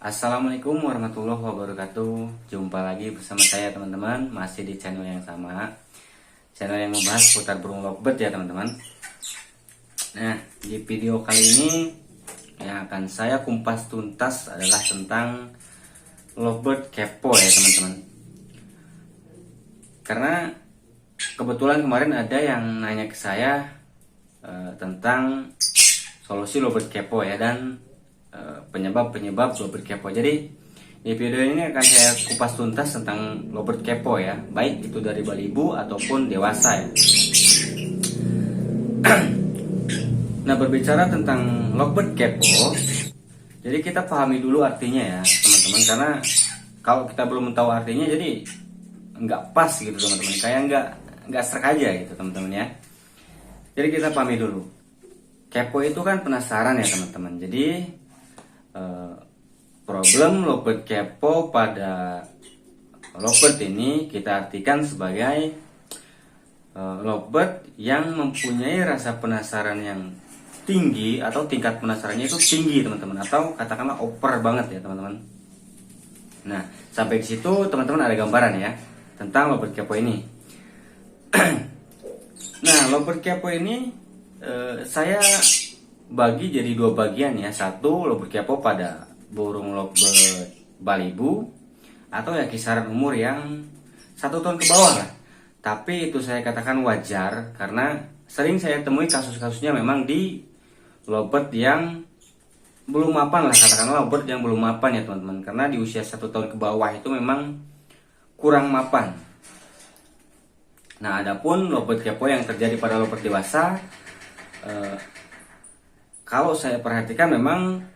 Assalamualaikum warahmatullahi wabarakatuh. Jumpa lagi bersama saya teman-teman, masih di channel yang sama, channel yang membahas seputar burung lovebird ya teman-teman. Nah, di video kali ini yang akan saya kumpas tuntas adalah tentang lovebird kepo ya teman-teman. Karena kebetulan kemarin ada yang nanya ke saya tentang solusi lovebird kepo ya, dan penyebab lovebird kepo. Jadi di video ini akan saya kupas tuntas tentang lovebird kepo ya, baik itu dari balibu ataupun dewasa ya. Nah, berbicara tentang lovebird kepo, jadi kita pahami dulu artinya ya teman-teman, karena kalau kita belum tahu artinya jadi nggak pas gitu teman-teman, kayak nggak serak aja gitu teman-teman ya. Jadi kita pahami dulu, kepo itu kan penasaran ya teman-teman. Jadi problem lovebird kepo pada lovebird ini kita artikan sebagai lovebird yang mempunyai rasa penasaran yang tinggi, atau tingkat penasarannya itu tinggi teman-teman, atau katakanlah over banget ya teman-teman. Nah, sampai di situ teman-teman ada gambaran ya tentang lovebird kepo ini. Nah, lovebird kepo ini saya bagi jadi dua bagian ya. Satu, lovebird kepo pada burung lovebird balibu atau ya kisaran umur yang 1 tahun ke bawah lah. Tapi itu saya katakan wajar karena sering saya temui kasus-kasusnya memang di lovebird yang belum mapan lah, katakanlah lovebird yang belum mapan ya teman-teman. Karena di usia 1 tahun ke bawah itu memang kurang mapan. Nah, adapun lovebird kepo yang terjadi pada lovebird dewasa, kalau saya perhatikan memang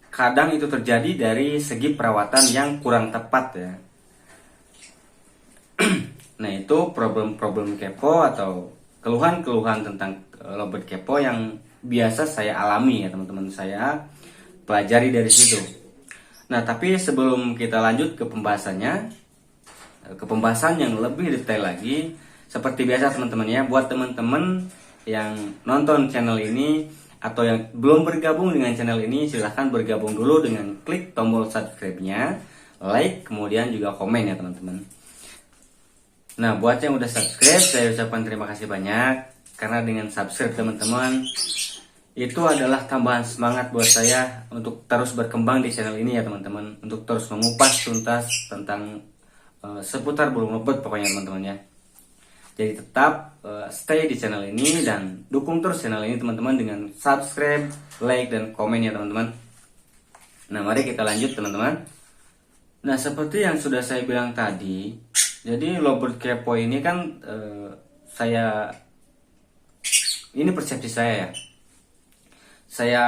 kadang itu terjadi dari segi perawatan yang kurang tepat ya. Nah, itu problem-problem kepo atau keluhan-keluhan tentang lovebird kepo yang biasa saya alami ya teman-teman, saya pelajari dari situ. Nah, tapi sebelum kita lanjut ke pembahasannya, ke pembahasan yang lebih detail lagi, seperti biasa teman-teman ya, buat teman-teman yang nonton channel ini atau yang belum bergabung dengan channel ini, silahkan bergabung dulu dengan klik tombol subscribe-nya, like, kemudian juga komen ya teman-teman. Nah, buat yang udah subscribe, saya ucapkan terima kasih banyak, karena dengan subscribe teman-teman itu adalah tambahan semangat buat saya untuk terus berkembang di channel ini ya teman-teman, untuk terus mengupas tuntas tentang seputar burung lovebird pokoknya teman-teman ya. Jadi tetap stay di channel ini dan dukung terus channel ini teman-teman dengan subscribe, like, dan komen ya teman-teman. Nah, mari kita lanjut teman-teman. Nah, seperti yang sudah saya bilang tadi, jadi lovebird kepo ini kan ini persepsi saya ya. Saya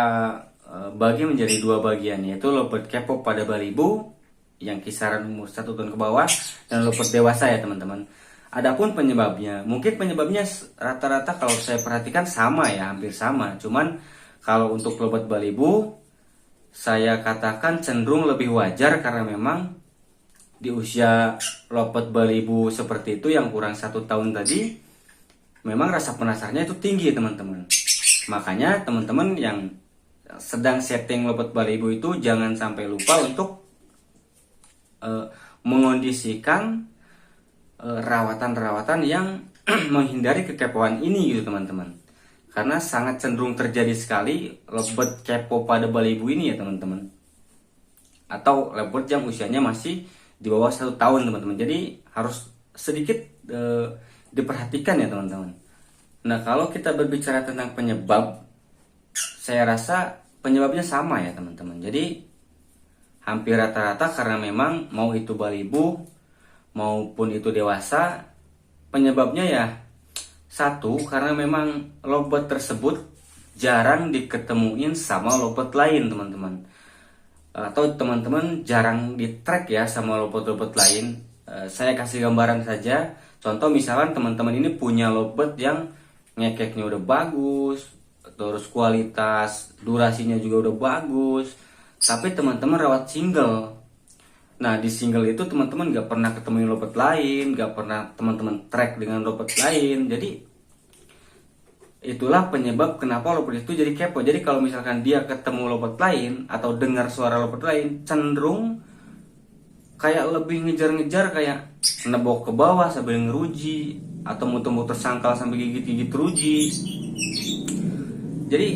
bagi menjadi dua bagian, yaitu lovebird kepo pada balibu yang kisaran umur 1 tahun ke bawah dan lovebird dewasa ya teman-teman. Adapun penyebabnya, mungkin penyebabnya rata-rata kalau saya perhatikan sama ya, hampir sama. Cuman kalau untuk lovebird balibu, saya katakan cenderung lebih wajar karena memang di usia lovebird balibu seperti itu yang kurang 1 tahun tadi, memang rasa penasarannya itu tinggi teman-teman. Makanya teman-teman yang sedang setting lovebird balibu itu jangan sampai lupa untuk mengondisikan rawatan-rawatan yang menghindari kekepoan ini gitu teman-teman, karena sangat cenderung terjadi sekali lovebird kepo pada balibu ini ya teman-teman, atau lovebird yang usianya masih di bawah 1 tahun teman-teman. Jadi harus sedikit diperhatikan ya teman-teman. Nah, kalau kita berbicara tentang penyebab, saya rasa penyebabnya sama ya teman-teman. Jadi hampir rata-rata karena memang mau itu balibu maupun itu dewasa, penyebabnya ya satu, karena memang lovebird tersebut jarang diketemuin sama lovebird lain teman-teman, atau teman-teman jarang di track ya sama lovebird lain. Saya kasih gambaran saja, contoh misalkan teman-teman ini punya lovebird yang ngekeknya udah bagus, terus kualitas durasinya juga udah bagus, tapi teman-teman rawat single. Nah, di single itu teman-teman gak pernah ketemu lovebird lain, gak pernah teman-teman track dengan lovebird lain. Jadi itulah penyebab kenapa lopet itu jadi kepo. Jadi kalau misalkan dia ketemu lopet lain atau dengar suara lopet lain, cenderung kayak lebih ngejar-ngejar, kayak nebok ke bawah sambil ngeruji, atau muter-muter sangkal sambil gigit-gigit ruji. Jadi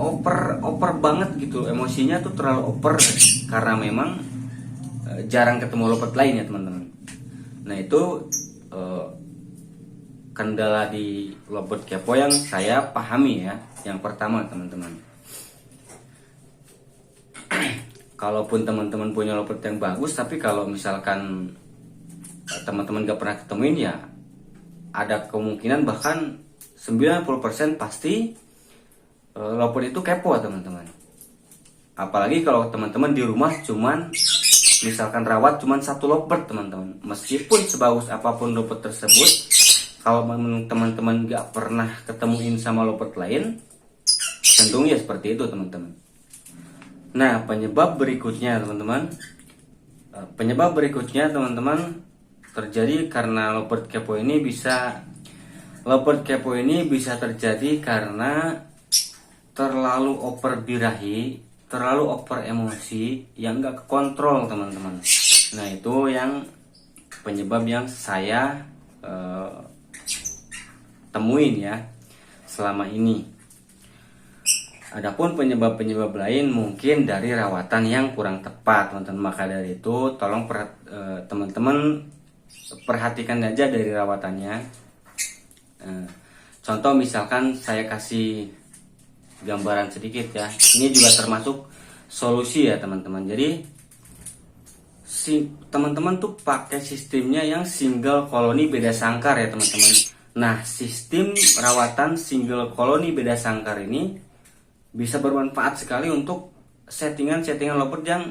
oper banget gitu, emosinya tuh terlalu oper karena memang jarang ketemu lopet lain ya teman-teman. Nah itu kendala di lopet kepo yang saya pahami ya. Yang pertama teman-teman, kalaupun teman-teman punya lopet yang bagus, tapi kalau misalkan teman-teman gak pernah ketemuin, ya ada kemungkinan bahkan 90% pasti lopet itu kepo teman-teman. Apalagi kalau teman-teman di rumah cuman misalkan rawat cuman satu lopet teman-teman, meskipun sebagus apapun lopet tersebut, kalau teman-teman gak pernah ketemuin sama lopet lain, cenderung ya seperti itu teman-teman. Nah penyebab berikutnya teman-teman terjadi karena lopet kepo ini bisa terjadi karena terlalu over birahi, terlalu over emosi yang gak kekontrol teman-teman. Nah itu yang penyebab yang saya temuin ya selama ini. Adapun penyebab-penyebab lain mungkin dari rawatan yang kurang tepat teman-teman. Maka dari itu tolong teman-teman perhatikan aja dari rawatannya. Contoh misalkan saya kasih gambaran sedikit ya. Ini juga termasuk solusi ya teman-teman. Jadi teman-teman tuh pakai sistemnya yang single koloni beda sangkar ya teman-teman. Nah sistem rawatan single koloni beda sangkar ini bisa bermanfaat sekali untuk settingan lopet yang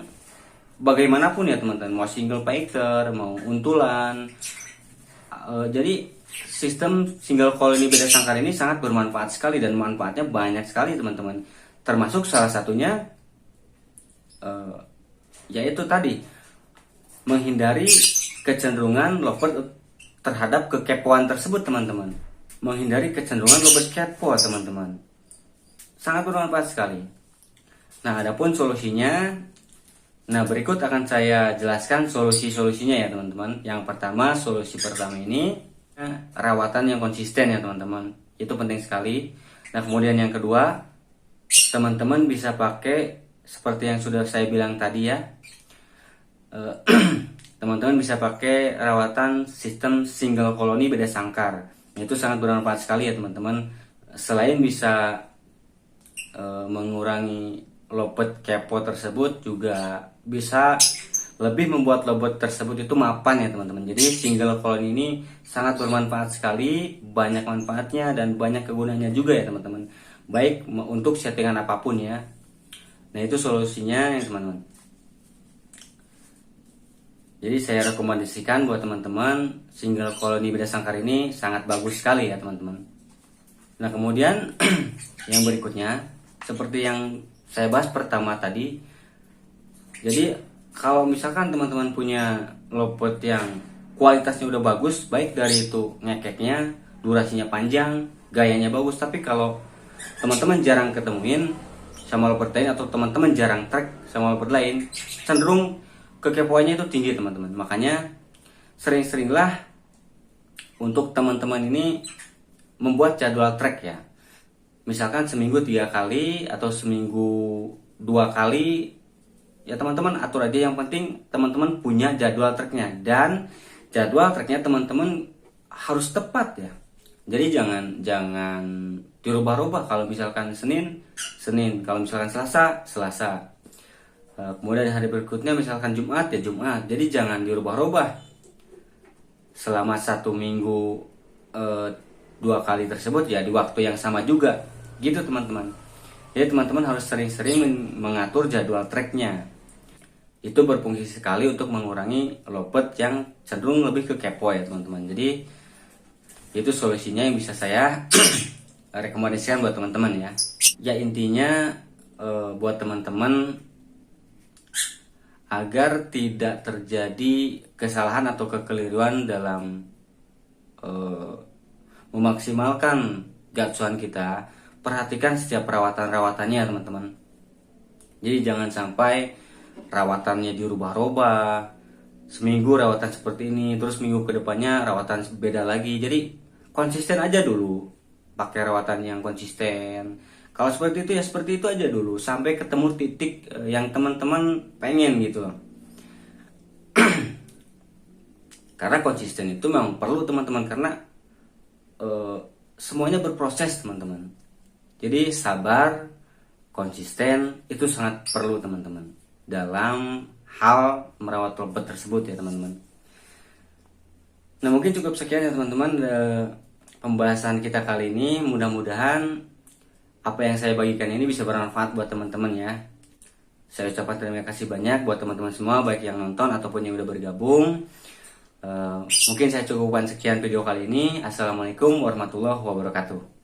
bagaimanapun ya teman-teman. Mau single painter, mau untulan. Jadi sistem single koloni beda sangkar ini sangat bermanfaat sekali dan manfaatnya banyak sekali teman-teman. Termasuk salah satunya yaitu tadi menghindari kecenderungan lopet terhadap kekepoan tersebut teman-teman. Menghindari kecenderungan lopet kepo teman-teman. Sangat bermanfaat sekali. Nah adapun solusinya, nah berikut akan saya jelaskan solusi-solusinya ya teman-teman. Yang pertama, solusi pertama ini rawatan yang konsisten ya teman-teman. Itu penting sekali. Nah kemudian yang kedua, teman-teman bisa pakai seperti yang sudah saya bilang tadi ya. Teman-teman bisa pakai rawatan sistem single koloni beda sangkar. Itu sangat bermanfaat sekali ya teman-teman. Selain bisa mengurangi lopet kepo tersebut, juga bisa lebih membuat lopet tersebut itu mapan ya teman-teman. Jadi single koloni ini sangat bermanfaat sekali, banyak manfaatnya dan banyak kegunaannya juga ya teman-teman. Baik untuk settingan apapun ya. Nah itu solusinya ya teman-teman. Jadi saya rekomendasikan buat teman-teman, single koloni beda sangkar ini sangat bagus sekali ya teman-teman. Nah kemudian yang berikutnya, seperti yang saya bahas pertama tadi. Jadi kalau misalkan teman-teman punya lopet yang kualitasnya udah bagus, baik dari itu ngekeknya, durasinya panjang, gayanya bagus, tapi kalau teman-teman jarang ketemuin sama lopet lain atau teman-teman jarang track sama lopet lain, cenderung kekepoannya itu tinggi teman-teman. Makanya sering-seringlah untuk teman-teman ini membuat jadwal track ya. Misalkan seminggu 3 kali atau seminggu 2 kali, ya teman-teman atur aja. Yang penting teman-teman punya jadwal tracknya, dan jadwal tracknya teman-teman harus tepat ya. Jadi jangan dirubah-rubah. Kalau misalkan Senin, kalau misalkan Selasa. Kemudian hari berikutnya misalkan Jumat ya Jumat. Jadi jangan dirubah-rubah selama 1 minggu 2 kali tersebut ya di waktu yang sama juga gitu teman-teman. Jadi teman-teman harus sering-sering mengatur jadwal tracknya. Itu berfungsi sekali untuk mengurangi lopet yang cenderung lebih ke kepo ya teman-teman. Jadi itu solusinya yang bisa saya rekomendasikan buat teman-teman ya. Ya intinya buat teman-teman agar tidak terjadi kesalahan atau kekeliruan dalam memaksimalkan gatsuan kita, perhatikan setiap rawatan-rawatannya teman-teman. Jadi jangan sampai rawatannya dirubah-rubah. Seminggu rawatan seperti ini, terus minggu kedepannya rawatan beda lagi. Jadi konsisten aja dulu, pakai rawatan yang konsisten. Kalau seperti itu ya seperti itu aja dulu, sampai ketemu titik yang teman-teman pengen gitu loh. Karena konsisten itu memang perlu teman-teman, karena semuanya berproses teman-teman. Jadi sabar, konsisten itu sangat perlu teman-teman dalam hal merawat lebat tersebut ya teman-teman. Nah mungkin cukup sekian ya teman-teman pembahasan kita kali ini. Mudah-mudahan apa yang saya bagikan ini bisa bermanfaat buat teman-teman ya. Saya ucapkan terima kasih banyak buat teman-teman semua, baik yang nonton ataupun yang udah bergabung. Mungkin saya cukupkan sekian video kali ini. Assalamualaikum warahmatullahi wabarakatuh.